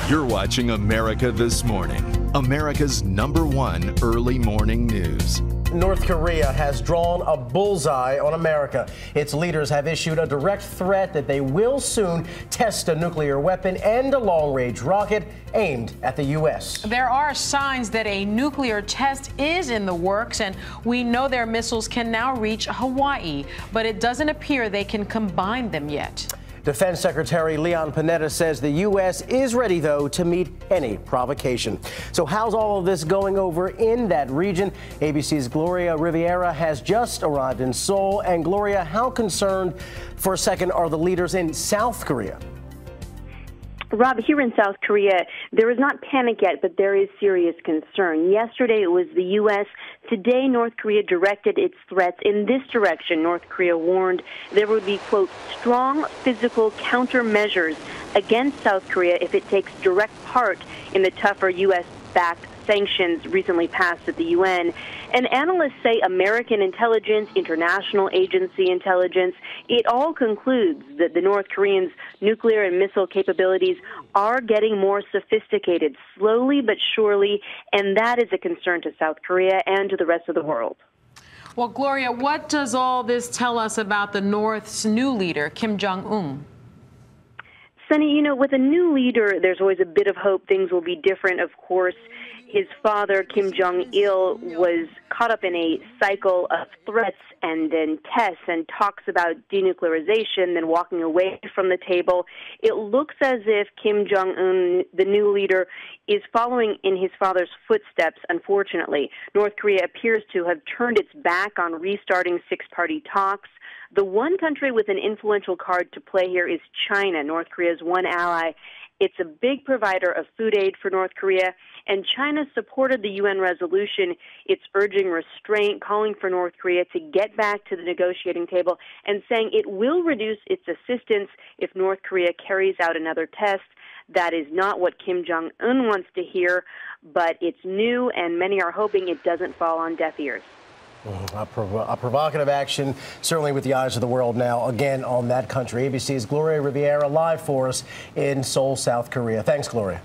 You're watching America This Morning, America's #1 early morning news. North Korea has drawn a bullseye on America. Its leaders have issued a direct threat that they will soon test a nuclear weapon and a long-range rocket aimed at the U.S. There are signs that a nuclear test is in the works, and we know their missiles can now reach Hawaii, but it doesn't appear they can combine them yet. Defense Secretary Leon Panetta says the U.S. is ready, though, to meet any provocation. So how's all of this going over in that region? ABC's Gloria Riviera has just arrived in Seoul. And Gloria, how concerned for a second are the leaders in South Korea? Rob, here in South Korea, there is not panic yet, but there is serious concern. Yesterday, it was the U.S. Today, North Korea directed its threats in this direction. North Korea warned there would be, quote, strong physical countermeasures against South Korea if it takes direct part in the tougher U.S.-backed sanctions recently passed at the UN. And analysts say American intelligence, international agency intelligence, it all concludes that the North Koreans' nuclear and missile capabilities are getting more sophisticated, slowly but surely, and that is a concern to South Korea and to the rest of the world. Well, Gloria, what does all this tell us about the North's new leader, Kim Jong-un? Sunny, you know, with a new leader, there's always a bit of hope things will be different. Of course, his father, Kim Jong-il, was caught up in a cycle of threats and then tests and talks about denuclearization, then walking away from the table. It looks as if Kim Jong-un, the new leader, is following in his father's footsteps, unfortunately. North Korea appears to have turned its back on restarting six-party talks. The one country with an influential card to play here is China, North Korea's one ally. It's a big provider of food aid for North Korea, and China supported the UN resolution. It's urging restraint, calling for North Korea to get back to the negotiating table, and saying it will reduce its assistance if North Korea carries out another test. That is not what Kim Jong-un wants to hear, but it's new, and many are hoping it doesn't fall on deaf ears. A provocative action, certainly with the eyes of the world now, again, on that country. ABC's Gloria Riviera live for us in Seoul, South Korea. Thanks, Gloria.